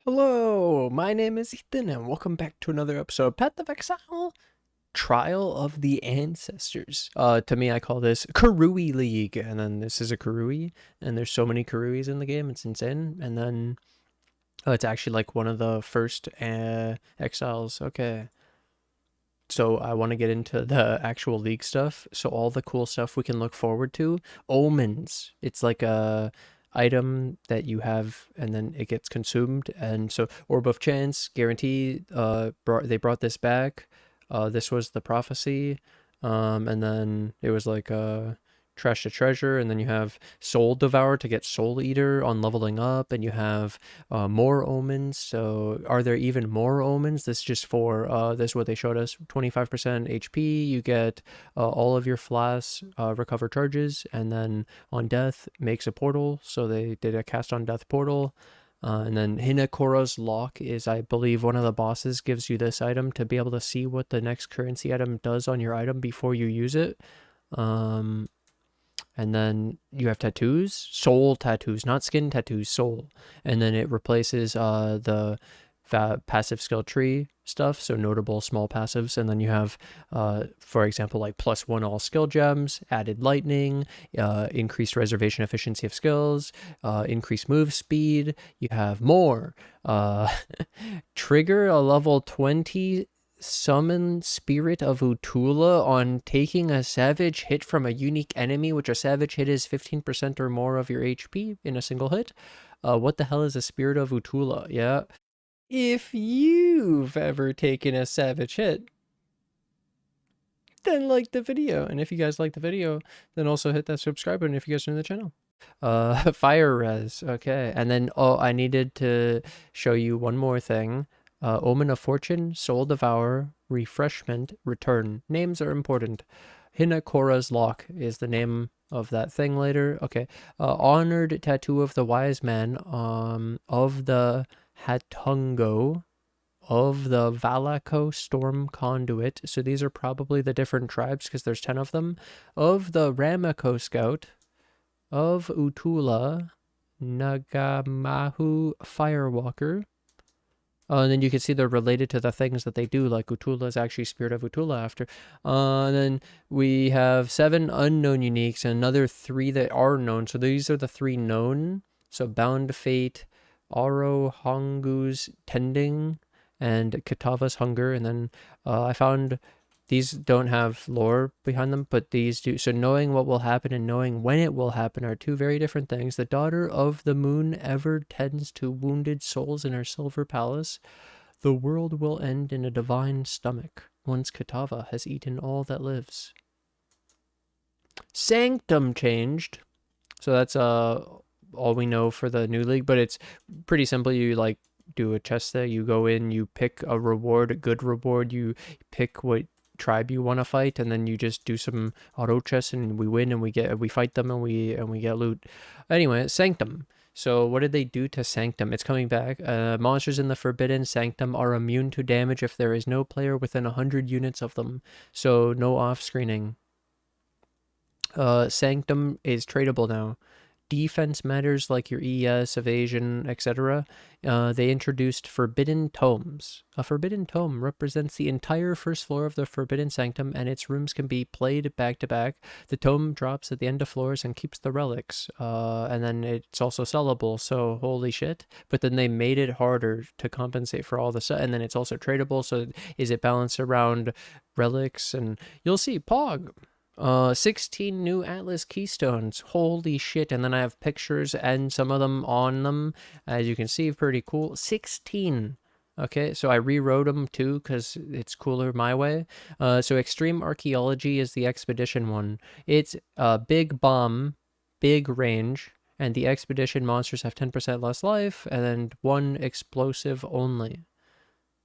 Hello, my name is Ethan, and welcome back to another episode of Path of Exile, Trial of the Ancestors. To me, I call this Karui League, and then this is a Karui, and there's so many Karuis in the game, it's insane. And then it's actually like one of the first Exiles. Okay, so I want to get into the actual League stuff. So all the cool stuff we can look forward to. Omens. It's like a item that you have and then it gets consumed, and so Orb of Chance guarantee, they brought this back. This was the prophecy, and then it was like trash to treasure, and then you have Soul Devourer to get Soul Eater on leveling up, and you have more omens. So are there even more omens? This is just for this is what they showed us: 25% HP, you get all of your flasks recover charges, and then on death makes a portal. So they did a cast on death portal. And then Hinekora's Lock is, I believe, one of the bosses gives you this item to be able to see what the next currency item does on your item before you use it. And then you have tattoos, soul tattoos, not skin tattoos, soul. And then it replaces the passive skill tree stuff, so notable small passives. And then you have, for example, like +1 all skill gems, added lightning, increased reservation efficiency of skills, increased move speed. You have more. Trigger a level 20 summon Spirit of Utula on taking a savage hit from a unique enemy, which a savage hit is 15% or more of your HP in a single hit. What the hell is a Spirit of Utula? Yeah. If you've ever taken a savage hit, then like the video. And if you guys like the video, then also hit that subscribe button if you guys are new to the channel. Fire res. Okay. And then, I needed to show you one more thing. Omen of Fortune, Soul Devourer, Refreshment, Return. Names are important. Hinekora's Lock is the name of that thing later. Okay. Honored Tattoo of the Wise Man, of the Hatungo, of the Valako Storm Conduit. So these are probably the different tribes because there's 10 of them. Of the Ramako Scout, of Utula, Ngamahu Firewalker. And then you can see they're related to the things that they do, like Utula is actually Spirit of Utula after. And then we have 7 unknown uniques and another 3 that are known. So these are the 3 known. So Bound Fate, Aro Hongu's Tending, and Katava's Hunger. And then I found these don't have lore behind them, but these do. So knowing what will happen and knowing when it will happen are 2 very different things. The Daughter of the Moon ever tends to wounded souls in her silver palace. The world will end in a divine stomach once Katava has eaten all that lives. Sanctum changed. So that's all we know for the new league, but it's pretty simple. You like do a chest there, you go in, you pick a reward, a good reward, you pick what tribe you want to fight, and then you just do some auto chests and we win and we fight them and we get loot. Anyway, Sanctum. So what did they do to Sanctum? It's coming back. Monsters in the Forbidden Sanctum are immune to damage if there is no player within 100 units of them. So no off-screening. Sanctum is tradable now. Defense matters like your ES, evasion, etc. They introduced Forbidden Tomes. A Forbidden Tome represents the entire first floor of the Forbidden Sanctum, and its rooms can be played back to back. The tome drops at the end of floors and keeps the relics. And then it's also sellable, so holy shit. But then they made it harder to compensate for all the stuff, and then it's also tradable, so is it balanced around relics? And you'll see, Pog. 16 new Atlas Keystones. Holy shit. And then I have pictures and some of them on them. As you can see, pretty cool. 16. Okay, so I rewrote them too because it's cooler my way. So Extreme Archaeology is the expedition one. It's a big bomb, big range, and the expedition monsters have 10% less life, and then 1 explosive only.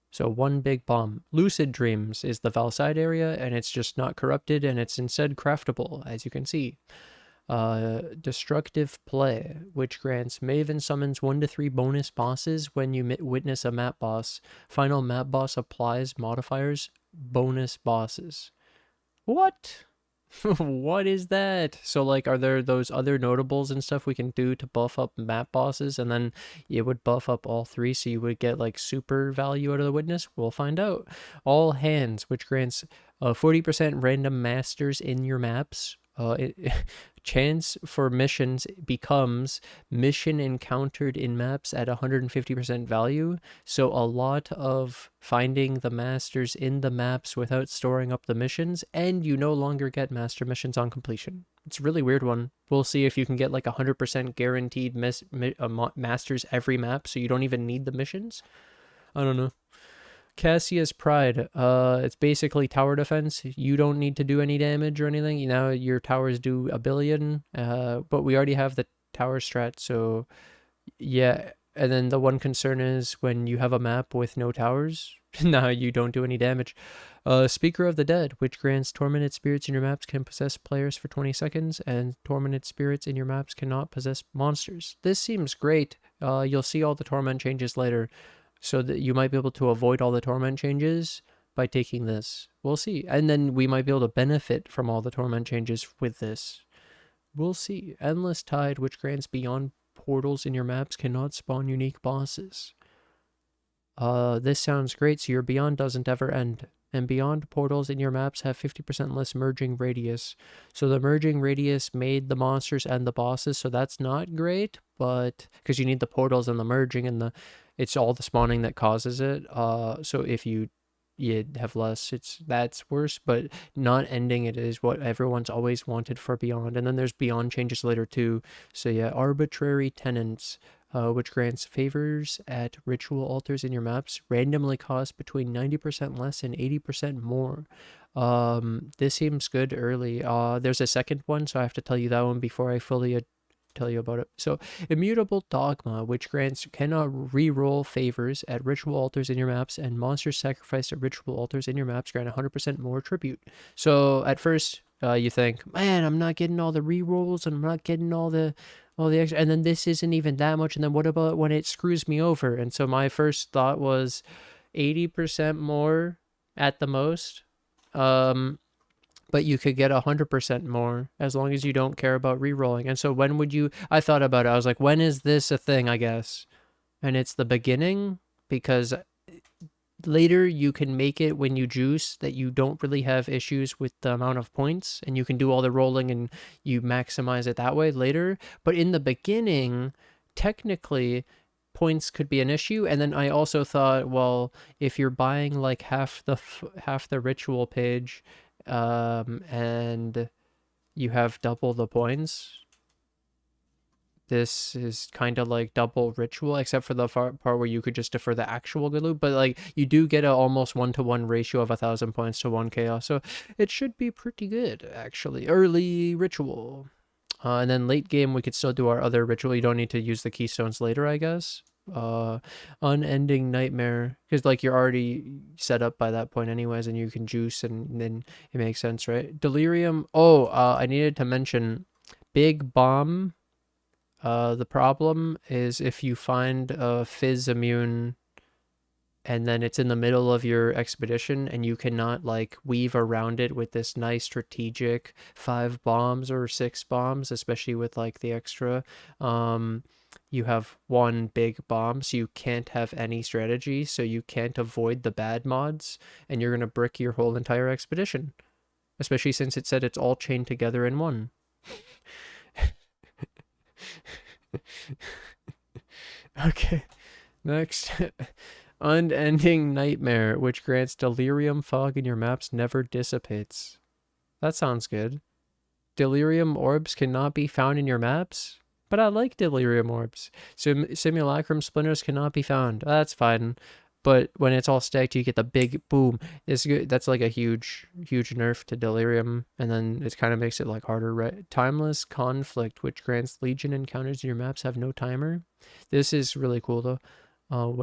So 1 big bomb. Lucid Dreams is the Valside area, and it's just not corrupted, and it's instead craftable, as you can see. Destructive Play, which grants Maven summons 1 to 3 bonus bosses when you witness a map boss. Final map boss applies modifiers, bonus bosses. What? What is that? So like, are there those other notables and stuff we can do to buff up map bosses, and then it would buff up all three, so you would get like super value out of the witness? We'll find out. All hands, which grants 40% random masters in your maps. Chance for missions becomes mission encountered in maps at 150% value. So a lot of finding the masters in the maps without storing up the missions, and you no longer get master missions on completion. It's a really weird one. We'll see if you can get like 100% guaranteed masters every map, so you don't even need the missions. I don't know. Cassia's Pride. It's basically tower defense. You don't need to do any damage or anything. You know, your towers do 1 billion, but we already have the tower strat, so yeah. And then the one concern is when you have a map with no towers, now you don't do any damage. Speaker of the Dead, which grants tormented spirits in your maps can possess players for 20 seconds, and tormented spirits in your maps cannot possess monsters. This seems great. You'll see all the torment changes later, so that you might be able to avoid all the torment changes by taking this. We'll see. And then we might be able to benefit from all the torment changes with this. We'll see. Endless Tide, which grants beyond portals in your maps cannot spawn unique bosses. This sounds great. So your beyond doesn't ever end. And beyond portals in your maps have 50% less merging radius. So the merging radius made the monsters and the bosses, so that's not great, but because you need the portals and the merging, and it's all the spawning that causes it. So if you have less, that's worse, but not ending it is what everyone's always wanted for beyond. And then there's beyond changes later too. So yeah, arbitrary tenants, which grants favors at ritual altars in your maps, randomly cost between 90% less and 80% more. This seems good early. There's a second one, so I have to tell you that one before I fully tell you about it. So Immutable Dogma, which grants cannot re-roll favors at ritual altars in your maps, and monsters sacrificed at ritual altars in your maps grant 100% more tribute. So at first you think, man, I'm not getting all the re-rolls and I'm not getting all the extra, and then this isn't even that much, and then what about when it screws me over? And so my first thought was 80% more at the most, but you could get 100% more as long as you don't care about re-rolling. And so when would you, I thought about it, I was like, when is this a thing, I guess? And it's the beginning, because later you can make it when you juice that you don't really have issues with the amount of points, and you can do all the rolling and you maximize it that way later. But in the beginning, technically points could be an issue. And then I also thought, well, if you're buying like half the ritual page, and you have double the points, this is kind of like double ritual, except for the part where you could just defer the actual good loot, but like you do get a almost 1-to-1 ratio of 1,000 points to 1 chaos, so it should be pretty good actually. Early ritual, and then late game we could still do our other ritual. You don't need to use the keystones later, I guess. Unending Nightmare, because like you're already set up by that point anyways, and you can juice, and then it makes sense, right? Delirium. I needed to mention Big Bomb. The problem is if you find a Fizz immune and then it's in the middle of your expedition and you cannot like weave around it with this nice strategic 5 bombs or 6 bombs, especially with like the extra, you have one big bomb, so you can't have any strategy, so you can't avoid the bad mods, and you're gonna brick your whole entire expedition, especially since it said it's all chained together in one. Okay, next. Unending Nightmare, which grants delirium fog in your maps never dissipates. That sounds good. Delirium orbs cannot be found in your maps, but I like delirium orbs. Simulacrum splinters cannot be found. That's fine. But when it's all stacked, you get the big boom. It's good. That's like a huge nerf to delirium, and then it kind of makes it like harder, right? Timeless Conflict, which grants legion encounters in your maps have no timer. This is really cool though.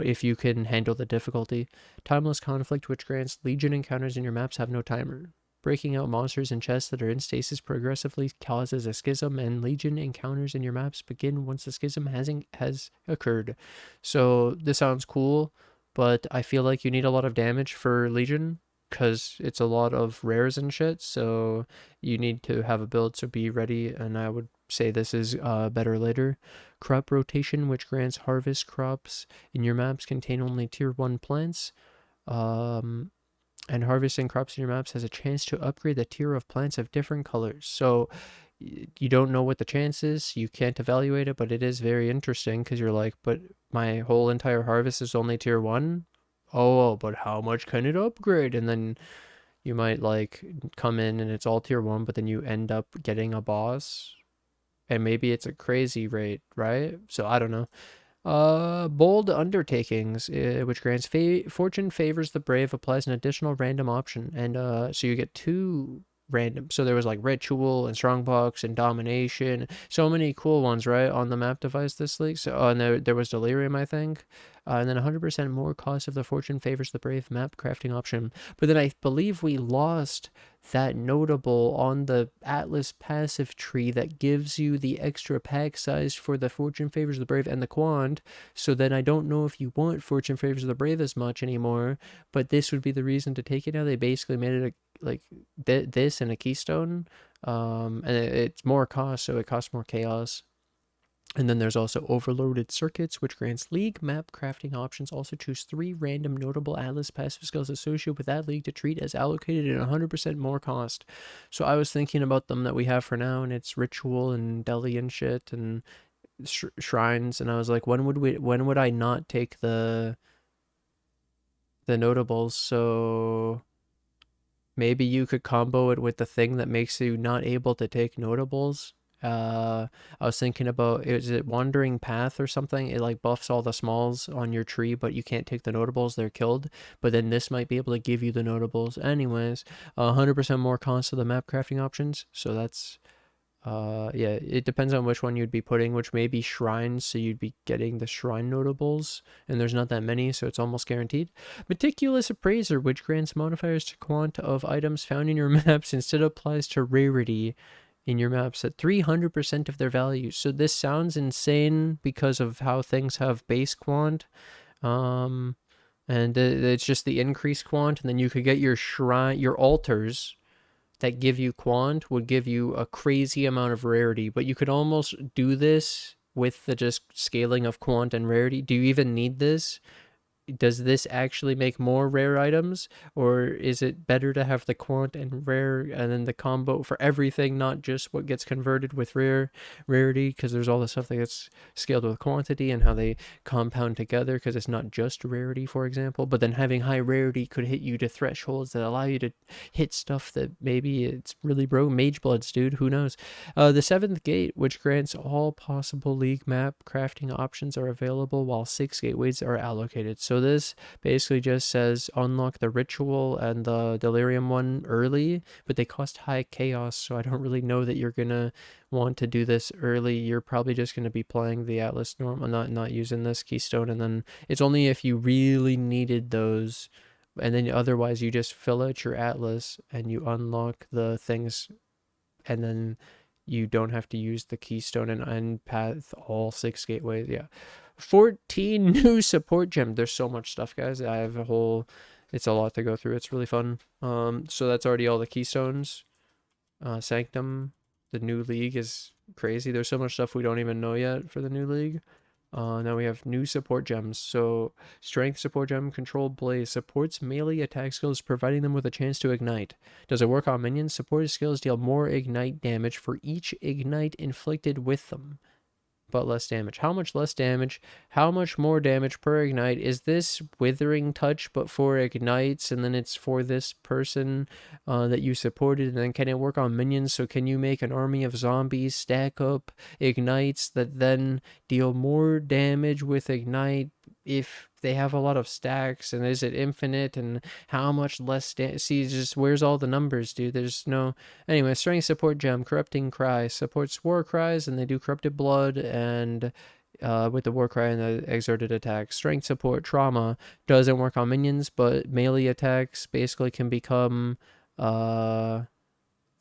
If you can handle the difficulty. Timeless Conflict, which grants legion encounters in your maps have no timer. Breaking out monsters and chests that are in stasis progressively causes a schism, and legion encounters in your maps begin once the schism has occurred. So this sounds cool, but I feel like you need a lot of damage for legion, because it's a lot of rares and shit, so you need to have a build to be ready, and I would say this is better later. Crop rotation, which grants harvest crops in your maps contain only tier 1 plants. And harvesting crops in your maps has a chance to upgrade the tier of plants of different colors. So you don't know what the chance is, you can't evaluate it, but it is very interesting because you're like, but my whole entire harvest is only tier 1? Oh, but how much can it upgrade? And then you might like come in and it's all tier 1, but then you end up getting a boss and maybe it's a crazy rate, right? So I don't know. Bold undertakings, which grants fortune favors the brave, applies an additional random option, and so you get 2 random. So there was like ritual and strongbox and domination, so many cool ones, right, on the map device this league. So and there was delirium, I think, and then 100% more cost of the fortune favors the brave map crafting option. But then I believe we lost that notable on the Atlas passive tree that gives you the extra pack size for the Fortune Favors the Brave and the Quant. So then I don't know if you want Fortune Favors the Brave as much anymore, but this would be the reason to take it now. They basically made it like this and a keystone, and it's more cost, so it costs more chaos. And then there's also Overloaded Circuits, which grants league map crafting options. Also choose 3 random notable Atlas passive skills associated with that league to treat as allocated at 100% more cost. So I was thinking about them that we have for now, and it's Ritual and Deli and shit and Shrines, and I was like, when would I not take the notables? So maybe you could combo it with the thing that makes you not able to take notables. I was thinking about, is it Wandering Path or something? It like buffs all the smalls on your tree, but you can't take the notables, they're killed. But then this might be able to give you the notables anyways. 100% more cost of the map crafting options. So that's, yeah, it depends on which one you'd be putting, which may be shrines, so you'd be getting the shrine notables, and there's not that many, so it's almost guaranteed. Meticulous Appraiser, which grants modifiers to quant of items found in your maps, instead applies to rarity in your maps at 300% of their value. So this sounds insane because of how things have base quant, and it's just the increased quant, and then you could get your shrine, your altars that give you quant would give you a crazy amount of rarity, but you could almost do this with the just scaling of quant and rarity. Do you even need this? Does this actually make more rare items, or is it better to have the quant and rare and then the combo for everything, not just what gets converted with rarity, because there's all the stuff that gets scaled with quantity and how they compound together, because it's not just rarity, for example, but then having high rarity could hit you to thresholds that allow you to hit stuff that maybe it's really broke. Mage Bloods, dude, who knows? The 7th gate, which grants all possible league map crafting options are available while 6 gateways are allocated. So this basically just says unlock the ritual and the delirium one early, but they cost high chaos, so I don't really know that you're gonna want to do this early. You're probably just gonna be playing the Atlas normal, not using this keystone, and then it's only if you really needed those, and then otherwise you just fill out your Atlas and you unlock the things, and then you don't have to use the keystone and path all 6 gateways. Yeah. 14 new support gems. There's so much stuff, guys. I have a whole, it's a lot to go through. It's really fun. So that's already all the keystones. Sanctum, the new league is crazy. There's so much stuff we don't even know yet for the new league. Now we have new support gems. So strength support gem, controlled blaze, supports melee attack skills, providing them with a chance to ignite. Does it work on minions? Supported skills deal more ignite damage for each ignite inflicted with them, but less damage. How much less damage? How much more damage per ignite? Is this Withering Touch but for ignites, and then it's for this person that you supported, and then can it work on minions? So can you make an army of zombies stack up ignites that then deal more damage with ignite if they have a lot of stacks? And is it infinite? And how much less see, just where's all the numbers, dude? There's no. Anyway, strength support gem, corrupting cry, supports war cries, and they do corrupted blood and with the war cry and the exerted attack. Strength support trauma doesn't work on minions, but melee attacks basically can become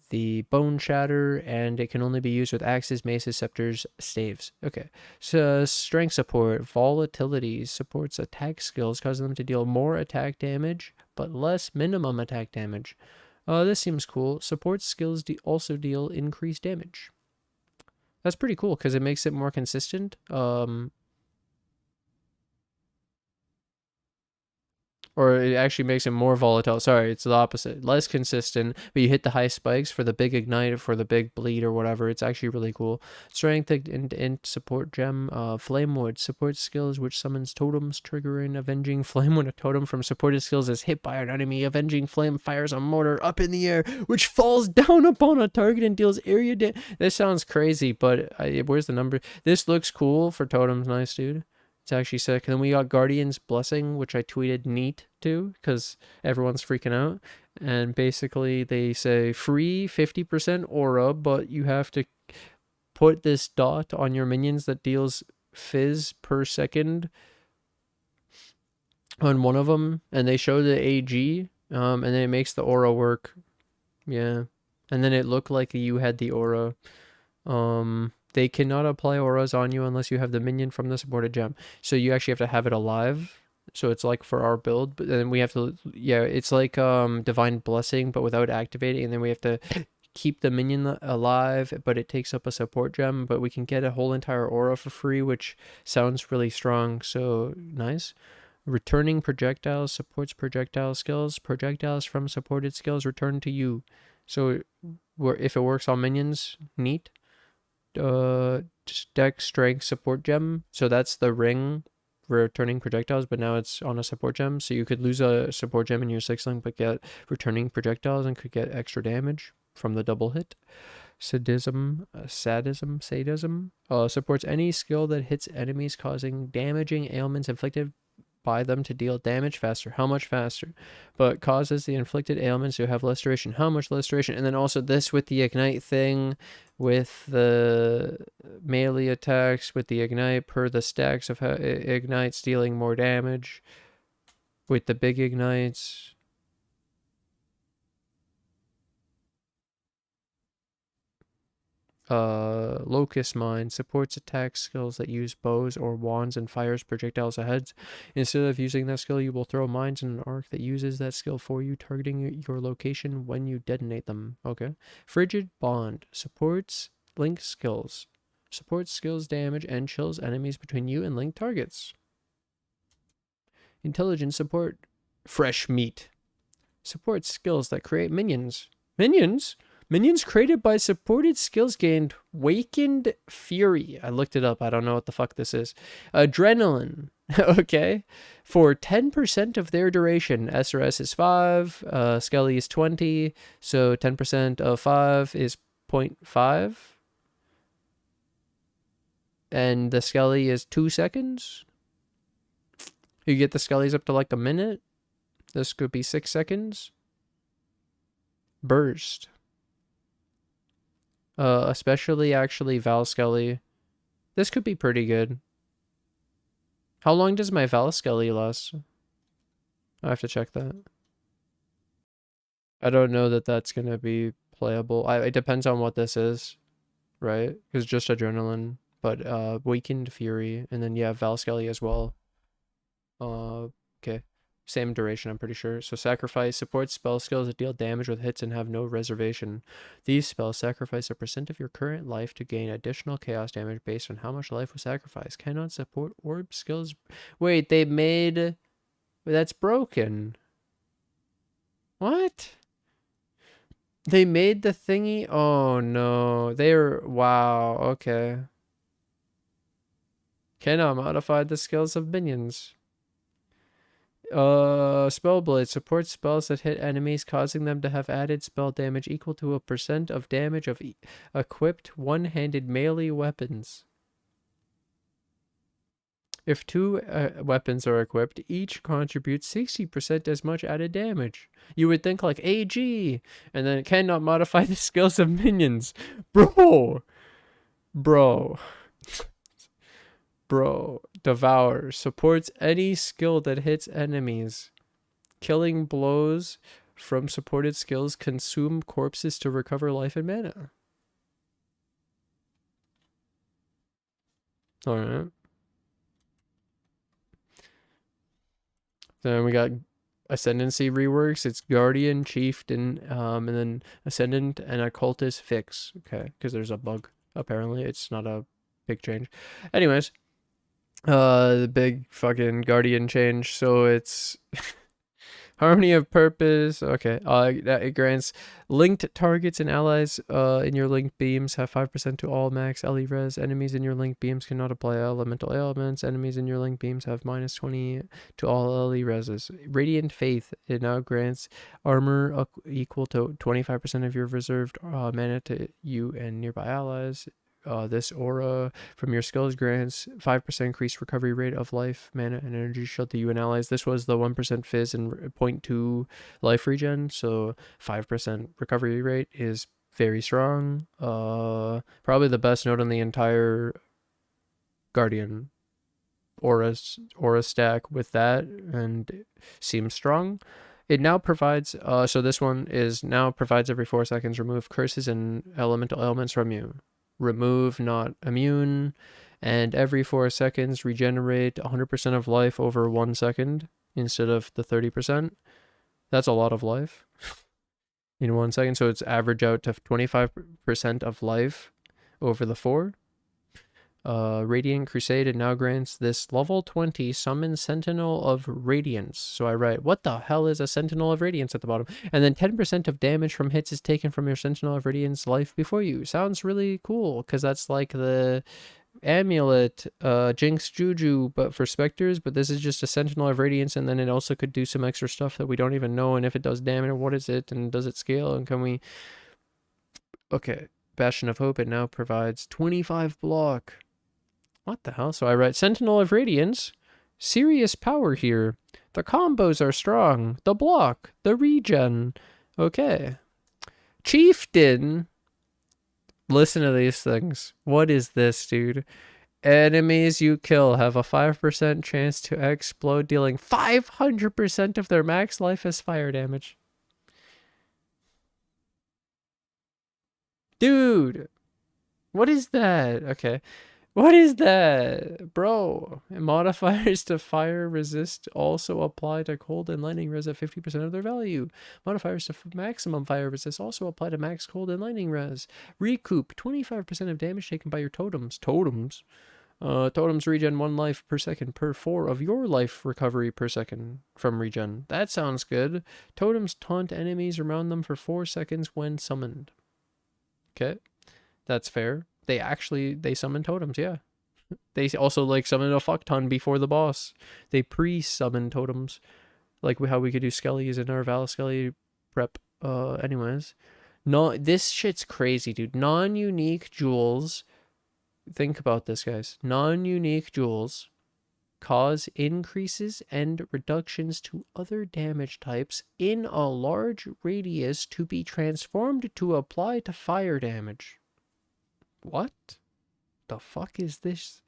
the bone shatter, and it can only be used with axes, maces, scepters, staves. Okay, so strength support, volatility, supports attack skills, causing them to deal more attack damage but less minimum attack damage. This seems cool. Support skills also deal increased damage. That's pretty cool because it makes it more consistent. Or it actually makes it more volatile. Sorry, it's the opposite. Less consistent, but you hit the high spikes for the big ignite, for the big bleed or whatever. It's actually really cool. Strength and support gem. Flame Wood. Support skills which summons totems, triggering Avenging Flame when a totem from supported skills is hit by an enemy. Avenging Flame fires a mortar up in the air, which falls down upon a target and deals area damage. This sounds crazy, but where's the number? This looks cool for totems. Nice, dude. It's actually sick. And then we got Guardian's Blessing, which I tweeted neat to because everyone's freaking out. And basically they say free 50% aura, but you have to put this dot on your minions that deals fizz per second on one of them. And they show the AG, and then it makes the aura work. Yeah. And then it looked like you had the aura. They cannot apply auras on you unless you have the minion from the supported gem. So you actually have to have it alive. So it's like for our build, but then we have to, yeah, it's like Divine Blessing, but without activating. And then we have to keep the minion alive, but it takes up a support gem. But we can get a whole entire aura for free, which sounds really strong. So nice. Returning projectiles supports projectile skills. Projectiles from supported skills return to you. So if it works on minions, neat. Dex strength support gem. So that's the ring returning projectiles, but now it's on a support gem. So you could lose a support gem in your 6th link, but get returning projectiles and could get extra damage from the double hit. Sadism supports any skill that hits enemies, causing damaging ailments inflicted by them to deal damage faster. How much faster? But causes the inflicted ailments to have less duration. How much less duration? And then also this with the ignite thing, with the melee attacks, with the ignite per the stacks of ignites dealing more damage. With the big ignites. Locust Mine supports attack skills that use bows or wands and fires projectiles ahead. Instead of using that skill, you will throw mines in an arc that uses that skill for you, targeting your location when you detonate them. Okay. Frigid Bond supports link skills. Supports skills damage and chills enemies between you and linked targets. Intelligence support. Fresh Meat supports skills that create minions. Minions? Minions created by supported skills gained Wakened Fury. I looked it up. I don't know what the fuck this is. Adrenaline. Okay. For 10% of their duration. SRS is 5. Skelly is 20. So 10% of 5 is 0.5. And the Skelly is 2 seconds. You get the Skellies up to like a minute. This could be 6 seconds. Burst. Especially actually Val Skelly. This could be pretty good. How long does my Val Skelly last? I have to check that. I don't know that that's gonna be playable. It depends on what this is, right? Because just adrenaline, but Weakened Fury, and then yeah, Val Skelly as well. Okay. Same duration, I'm pretty sure. So Sacrifice supports spell skills that deal damage with hits and have no reservation. These spells sacrifice a percent of your current life to gain additional chaos damage based on how much life was sacrificed. Cannot support orb skills. Wait, they made... That's broken. What? They made the thingy? Oh no. They're... Wow, okay. Cannot modify the skills of minions. Spellblade supports spells that hit enemies, causing them to have added spell damage equal to a percent of damage of equipped one-handed melee weapons. If 2 weapons are equipped, each contributes 60% as much added damage. You would think like AG, and then it cannot modify the skills of minions. Bro. Devourer supports any skill that hits enemies. Killing blows from supported skills consume corpses to recover life and mana. Alright. Then we got Ascendancy reworks. It's Guardian, Chieftain, and then Ascendant and Occultist fix. Okay, because there's a bug. Apparently, it's not a big change. Anyways, the big fucking Guardian change. So it's Harmony of Purpose. Okay. It grants linked targets and allies in your linked beams have 5% to all max LE res. Enemies in your linked beams cannot apply elemental ailments. Enemies in your linked beams have -20 to all LE reses. Radiant Faith. It now grants armor equal to 25% of your reserved mana to you and nearby allies. This aura from your skills grants 5% increased recovery rate of life, mana, and energy shield to you and allies. This was the 1% fizz and 0.2 life regen, so 5% recovery rate is very strong. Probably the best note on the entire Guardian aura stack with that, and it seems strong. It now provides, so this one is now provides every 4 seconds remove curses and elemental ailments from you. Remove not immune, and every 4 seconds regenerate 100% of life over 1 second instead of the 30%. That's a lot of life in 1 second, so it's average out to 25% of life over the 4. Radiant Crusade, it now grants this level 20 summon Sentinel of Radiance. So I write, what the hell is a Sentinel of Radiance at the bottom? And then 10% of damage from hits is taken from your Sentinel of Radiance life before you. Sounds really cool, because that's like the amulet, Jinx Juju, but for Spectres, but this is just a Sentinel of Radiance, and then it also could do some extra stuff that we don't even know, and if it does damage, what is it, and does it scale, and can we... Okay, Bastion of Hope, it now provides 25 block. What the hell? So I write Sentinel of Radiance. Serious power here. The combos are strong. The block. The regen. Okay. Chieftain. Listen to these things. What is this, dude? Enemies you kill have a 5% chance to explode, dealing 500% of their max life as fire damage. Dude. What is that? Okay. What is that? Bro. Modifiers to fire resist also apply to cold and lightning res at 50% of their value. Modifiers to maximum fire resist also apply to max cold and lightning res. Recoup 25% of damage taken by your totems. Totems regen 1 life per second per 4 of your life recovery per second from regen. That sounds good. Totems taunt enemies around them for 4 seconds when summoned. Okay. That's fair. They summon totems, yeah. They also like summon a fuck ton before the boss. They pre-summon totems. Like how we could do skellies in our Val Skelly prep. Anyways. No, this shit's crazy, dude. Non-unique jewels. Think about this, guys. Non-unique jewels cause increases and reductions to other damage types in a large radius to be transformed to apply to fire damage. What the fuck is this?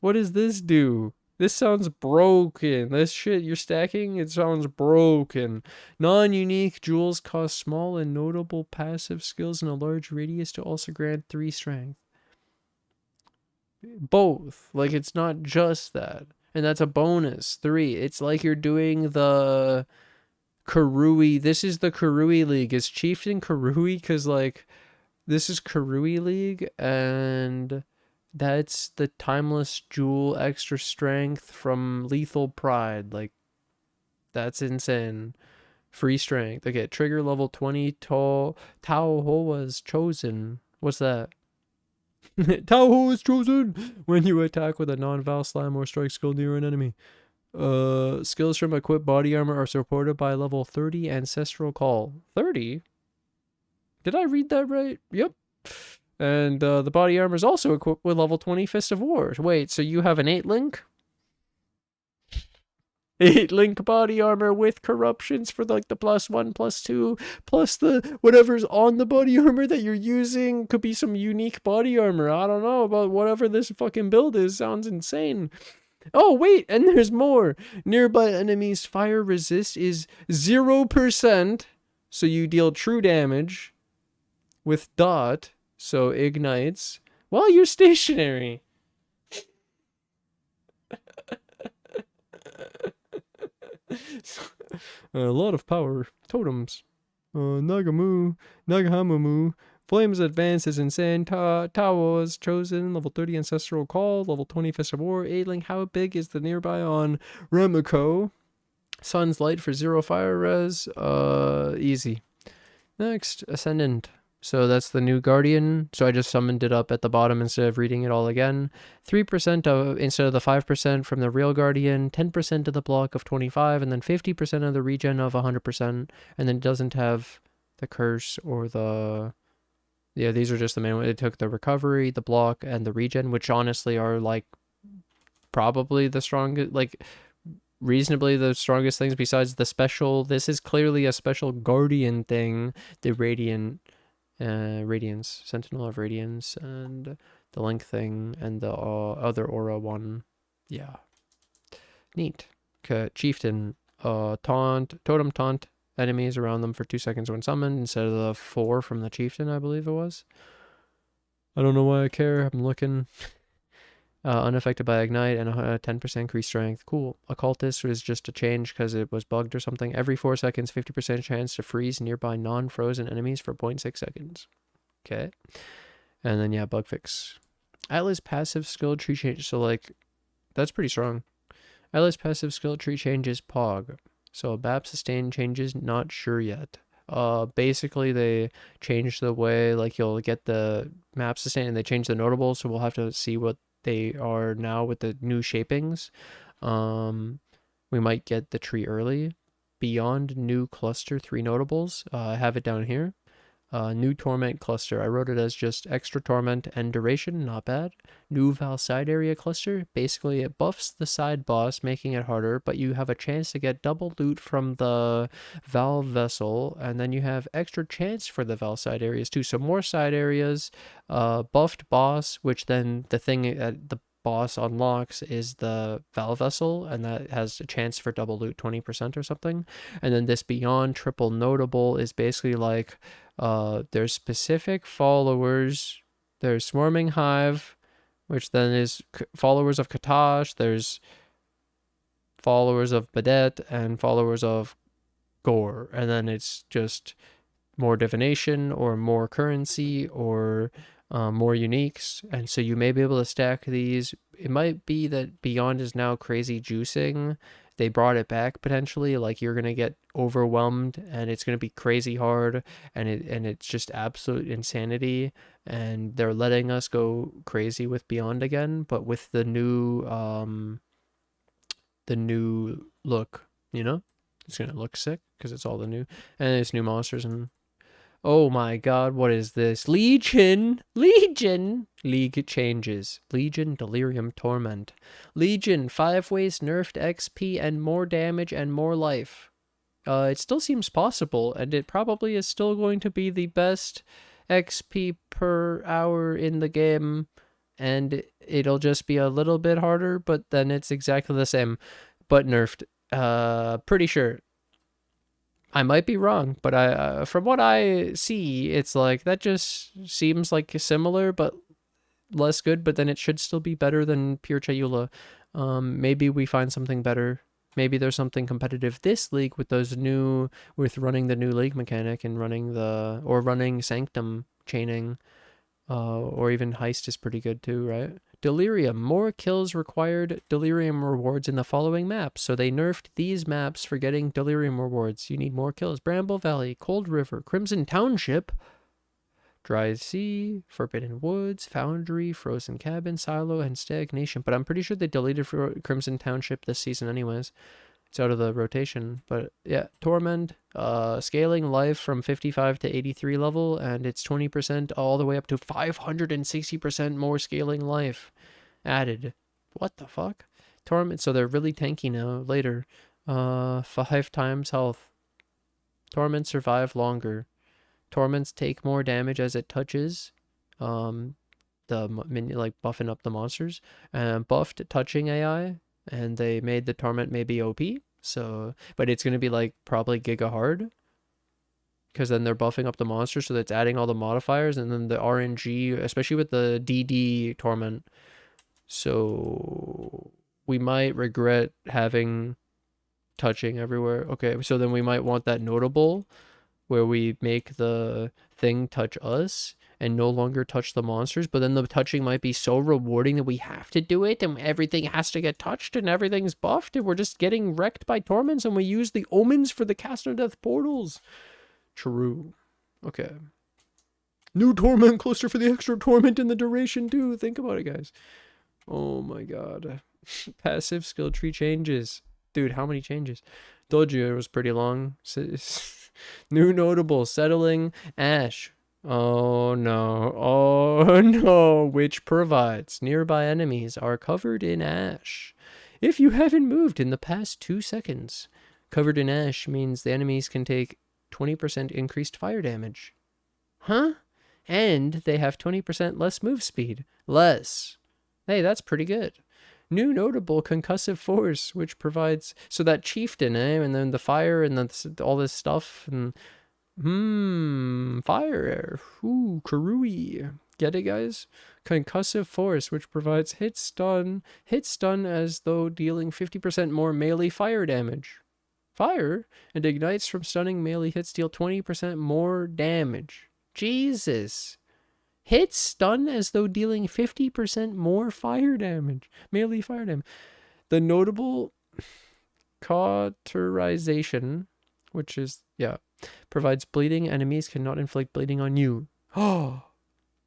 What does this do? This sounds broken. This shit you're stacking, it sounds broken. Non-unique jewels cost small and notable passive skills in a large radius to also grant 3 strength. Both. Like, it's not just that. And that's a bonus. 3. It's like you're doing the Karui. This is the Karui League. Is Chieftain Karui? Because, like... This is Karui League, and that's the Timeless Jewel extra strength from Lethal Pride. Like, that's insane. Free strength. Okay, trigger level 20, Tao Ho was chosen. What's that? Tao Ho is chosen when you attack with a non-Val Slam or strike skill near an enemy. Skills from equipped body armor are supported by level 30 Ancestral Call. 30? Did I read that right? Yep. And the body armor is also equipped with level 20 Fist of War. Wait, so you have an 8-link? 8-link body armor with corruptions for like the +1, +2, plus the whatever's on the body armor that you're using. Could be some unique body armor. I don't know about whatever this fucking build is. Sounds insane. Oh, wait, and there's more. Nearby enemies' fire resist is 0%. So you deal true damage with dot, so ignites, while you're stationary. A lot of power. Totems. Nagahamumu. Flames Advance is insane. Tawa is chosen. Level 30 Ancestral Call. Level 20 Fist of War. Aidling. How big is the nearby on Ramako? Sun's Light for 0 fire res. Easy. Next, Ascendant. So that's the new Guardian. So I just summoned it up at the bottom instead of reading it all again. 3% instead of the 5% from the real Guardian, 10% of the block of 25, and then 50% of the regen of 100%. And then it doesn't have the curse or the... Yeah, these are just the main one. It took the recovery, the block, and the regen, which honestly are like probably the strongest, like reasonably the strongest things besides the special. This is clearly a special Guardian thing, the Radiance, Sentinel of Radiance, and the Link thing, and the other aura one. Yeah. Neat. Chieftain, Totem Taunt enemies around them for 2 seconds when summoned, instead of the 4 from the Chieftain, I believe it was. I don't know why I care, I'm looking. Unaffected by Ignite and a 10% increased strength. Cool. Occultist was just a change because it was bugged or something. Every 4 seconds, 50% chance to freeze nearby non-frozen enemies for 0.6 seconds. Okay. And then, yeah, bug fix. Atlas passive skill tree change. So, like, that's pretty strong. Atlas passive skill tree changes Pog. So, BAP sustain changes, not sure yet. Basically, they changed the way, like, you'll get the map sustain, and they changed the notables, so we'll have to see what they are now with the new shapings. We might get the tree early. Beyond new cluster 3 notables. I have it down here. New torment cluster. I wrote it as just extra torment and duration. Not bad. New Val side area cluster. Basically, it buffs the side boss, making it harder, but you have a chance to get double loot from the Val vessel, and then you have extra chance for the Val side areas too. So more side areas. Buffed boss, which then the thing at the boss unlocks is the Val vessel, and that has a chance for double loot 20% or something. And then this beyond triple notable is basically like there's specific followers. There's Swarming Hive, which then is followers of Katash. There's followers of Badet and followers of Gore, and then it's just more divination or more currency or more uniques, and so you may be able to stack these. It might be that Beyond is now crazy juicing. They brought it back potentially, like you're gonna get overwhelmed and it's gonna be crazy hard, and it's just absolute insanity, and they're letting us go crazy with Beyond again, but with the new look, you know? It's gonna look sick because it's all the new, and it's new monsters. And oh my god, what is this? Legion! League changes. Legion, Delirium, Torment. Legion, 5 ways nerfed XP and more damage and more life. It still seems possible, and it probably is still going to be the best XP per hour in the game, and it'll just be a little bit harder, but then it's exactly the same, but nerfed. Pretty sure. I might be wrong, but I from what I see, it's like that just seems like similar but less good, but then it should still be better than pure Chayula. Maybe we find something better. Maybe there's something competitive this league with running the new league mechanic and running Sanctum chaining, or even Heist is pretty good too, right? Delirium, more kills required Delirium rewards in the following maps. So they nerfed these maps for getting Delirium rewards. You need more kills. Bramble Valley, Cold River, Crimson Township, Dry Sea, Forbidden Woods, Foundry, Frozen Cabin, Silo, and Stagnation. But I'm pretty sure they deleted Crimson Township this season anyways. It's out of the rotation. But yeah, Torment, scaling life from 55 to 83 level, and it's 20% all the way up to 560% more scaling life added. What the fuck? Torment, so they're really tanky now. Later, 5 times health. Torment survive longer. Torments take more damage as it touches. Like buffing up the monsters. Buffed touching AI. And they made the Torment maybe OP, so, but it's going to be like probably giga hard, because then they're buffing up the monster, so that's adding all the modifiers, and then the RNG, especially with the DD Torment. So we might regret having touching everywhere. Okay, so then we might want that notable where we make the thing touch us and no longer touch the monsters, but then the touching might be so rewarding that we have to do it and everything has to get touched and everything's buffed and we're just getting wrecked by torments and we use the omens for the cast of death portals. True. Okay. New torment cluster for the extra torment in the duration too. Think about it, guys. Oh my god. Passive skill tree changes. Dude, how many changes? Told you it was pretty long. New notable, settling ash. Oh no. Oh no. Which provides nearby enemies are covered in ash. If you haven't moved in the past 2 seconds, covered in ash means the enemies can take 20% increased fire damage. Huh? And they have 20% less move speed. Less. Hey, that's pretty good. New notable concussive force, which provides so that chieftain, and then the fire and then all this stuff and fire. Ooh, Karui. Get it, guys? Concussive force, which provides hit stun as though dealing 50% more melee fire damage. Fire and ignites from stunning melee hits deal 20% more damage. Jesus. Hit stun as though dealing 50% more fire damage. Melee fire damage. The notable cauterization, which is, provides bleeding. Enemies cannot inflict bleeding on you. Oh,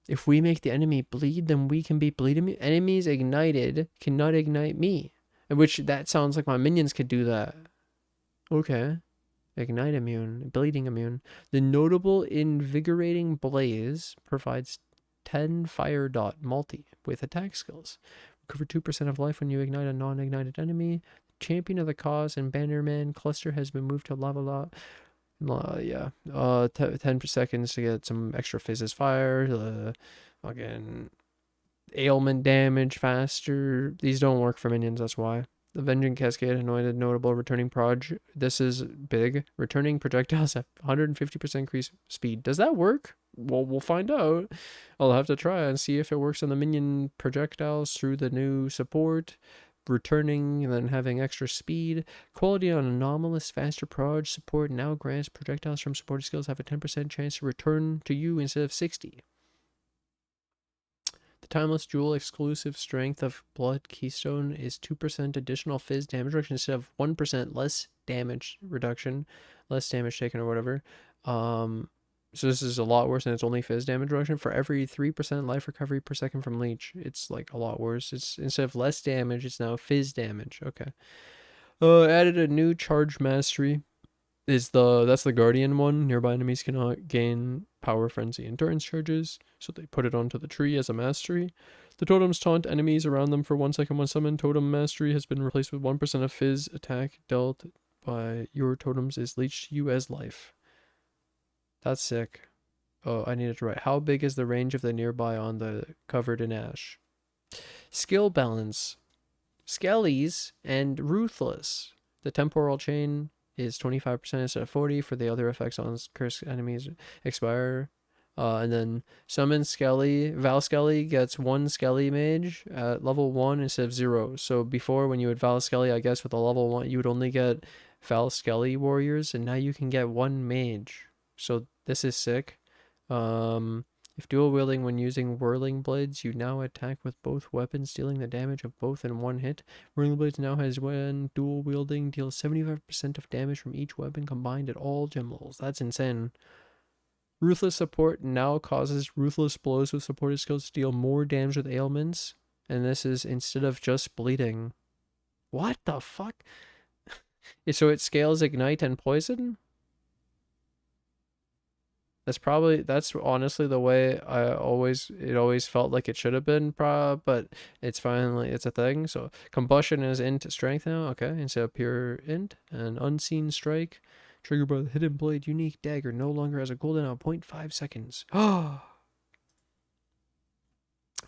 if we make the enemy bleed, then we can be bleeding. Enemies ignited cannot ignite me. Which, that sounds like my minions could do that. Okay. Ignite immune, bleeding immune. The notable invigorating blaze provides 10 fire dot multi with attack skills. Recover 2% of life when you ignite a non-ignited enemy. Champion of the cause and bannerman cluster has been moved to lava. 10 per seconds to get some extra fizzes fire. Fucking ailment damage faster. These don't work for minions, that's why. The Vengeance Cascade, anointed, notable, returning proj. This is big. Returning projectiles at 150% increased speed. Does that work? Well, we'll find out. I'll have to try and see if it works on the minion projectiles through the new support. Returning and then having extra speed. Quality on anomalous, faster proj support now grants projectiles from supported skills have a 10% chance to return to you instead of 60. Timeless Jewel exclusive strength of blood keystone is 2% additional fizz damage reduction instead of 1% less damage reduction, less damage taken or whatever. So this is a lot worse and it's only fizz damage reduction. For every 3% life recovery per second from leech, it's like a lot worse. It's instead of less damage, it's now fizz damage. Okay. Added a new charge mastery. That's the guardian one. Nearby enemies cannot gain power frenzy endurance charges, so they put it onto the tree as a mastery. The totems taunt enemies around them for 1 second when summoned. Totem mastery has been replaced with 1% of fizz attack dealt by your totems is leached to you as life. That's sick. Oh, I needed to write. How big is the range of the nearby on the covered in ash? Skill balance. Skellies and ruthless. The temporal chain is 25% instead of 40 for the other effects on cursed enemies expire. And then summon Skelly. Val Skelly gets 1 Skelly mage at level 1 instead of 0. So before, when you would Val Skelly, I guess with a level 1, you would only get Val Skelly warriors, and now you can get 1 mage. So this is sick. If dual wielding when using whirling blades, you now attack with both weapons, dealing the damage of both in 1 hit. Whirling blades now has when dual wielding deals 75% of damage from each weapon combined at all gem levels. That's insane. Ruthless support now causes ruthless blows with supported skills to deal more damage with ailments, and this is instead of just bleeding. What the fuck? So it scales ignite and poison? That's honestly the way it always felt like it should have been, but it's a thing. So combustion is int strength now, okay, instead of pure int. And unseen strike, triggered by the hidden blade, unique dagger, no longer has a cooldown of 0.5 seconds. Oh,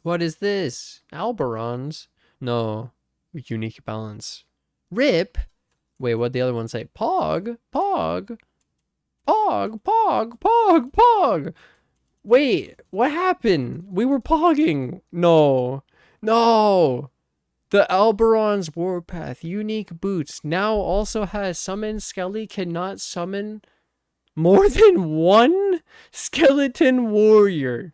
what is this? Alberons? No, unique balance. Rip. Wait, what'd the other one say? Pog. Wait, what happened? We were pogging. No. The Alberon's Warpath unique boots now also has summon Skelly cannot summon more than one skeleton warrior.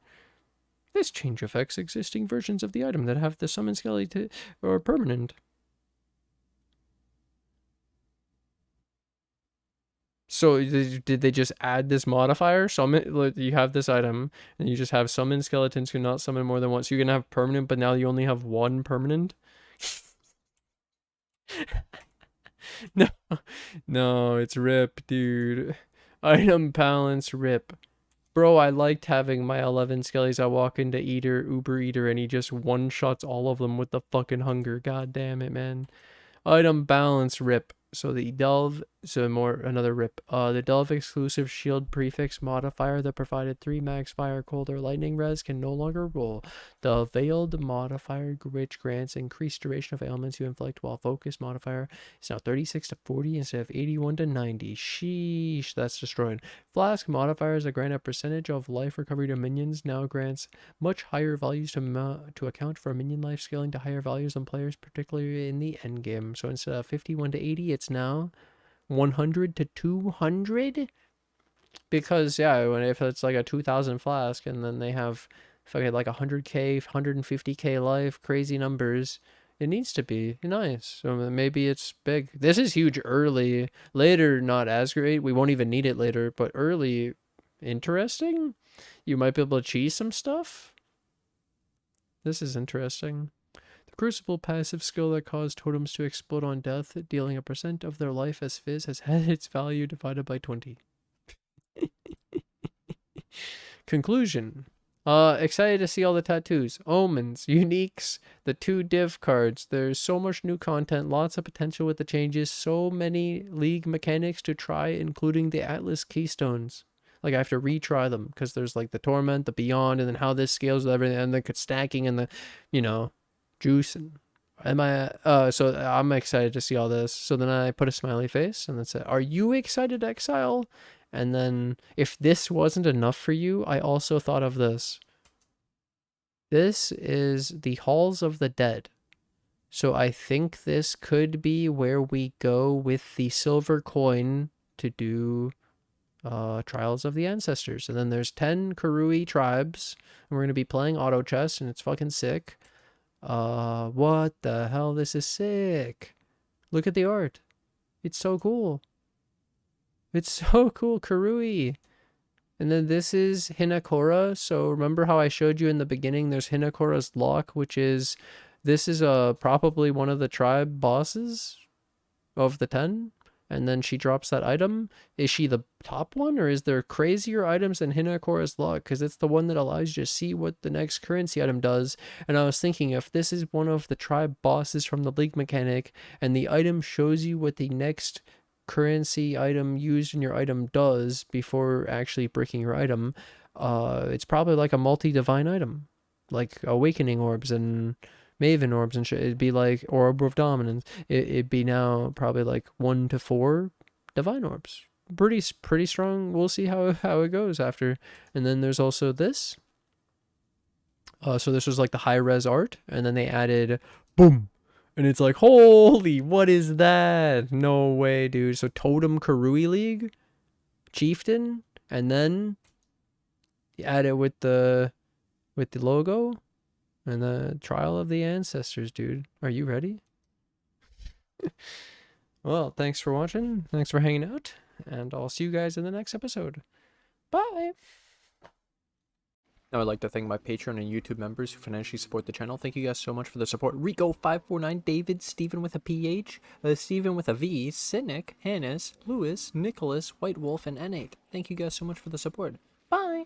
This change affects existing versions of the item that have the summon Skelly or permanent. So did they just add this modifier? Summon, you have this item, and you just have summon skeletons who not summon more than once. So you're gonna have permanent, but now you only have one permanent. No, it's rip, dude. Item balance rip. Bro, I liked having my 11 skellies. I walk into Uber Eater, and he just one-shots all of them with the fucking hunger. God damn it, man. Item balance rip. So the delve, another rip. The delve exclusive shield prefix modifier that provided 3 max fire, cold, or lightning res can no longer roll. The veiled modifier, which grants increased duration of ailments you inflict while focused modifier, is now 36 to 40 instead of 81 to 90. Sheesh, that's destroyed. Flask modifiers that grant a percentage of life recovery to minions now grants much higher values to account for minion life scaling to higher values than players, particularly in the end game. So instead of 51 to 80, it's now 100 to 200, because if it's like a 2000 flask and then they have fucking like 100k 150k life, crazy numbers, it needs to be nice. So maybe it's big. This is huge early. Later, not as great. We won't even need it later, but early, interesting. You might be able to cheese some stuff. This is interesting. Crucible passive skill that caused totems to explode on death, dealing a % of their life as fizz, has had its value divided by 20. Conclusion. Excited to see all the tattoos, omens, uniques, the 2 div cards. There's so much new content, lots of potential with the changes, so many league mechanics to try, including the Atlas Keystones. Like, I have to retry them, because there's like the Torment, the Beyond, and then how this scales with everything, and the stacking, and the, juice. And so I'm excited to see all this. So then I put a smiley face and then said, are you excited, Exile? And then if this wasn't enough for you, I also thought of this. This is the Halls of the Dead. So I think this could be where we go with the silver coin to do Trials of the Ancestors. And then there's 10 Karui tribes, and we're going to be playing auto chess, and it's fucking sick. What the hell? This is sick. Look at the art. It's so cool. It's so cool. Karui. And then this is Hinekora. So remember how I showed you in the beginning, there's Hinekora's lock, which is, this is probably one of the tribe bosses of the 10. And then she drops that item. Is she the top one, or is there crazier items than Hinekora's lock? Because it's the one that allows you to see what the next currency item does. And I was thinking, if this is one of the tribe bosses from the league mechanic, and the item shows you what the next currency item used in your item does before actually breaking your item, it's probably like a multi-divine item, like Awakening Orbs and Maven Orbs and shit. It'd be like Orb of Dominance. It'd be now probably like 1 to 4 Divine Orbs. Pretty strong. We'll see how it goes after. And then there's also this. So this was like the high res art, and then they added boom, and it's like, holy, what is that? No way, dude. So Totem Karui League, Chieftain, and then you add it with the logo. And the Trial of the Ancestors, dude. Are you ready? Well, thanks for watching. Thanks for hanging out. And I'll see you guys in the next episode. Bye! Now I'd like to thank my Patreon and YouTube members who financially support the channel. Thank you guys so much for the support. Rico549, David, Stephen with a PH, Stephen with a V, Cynic, Hannes, Lewis, Nicholas, White Wolf, and N8. Thank you guys so much for the support. Bye!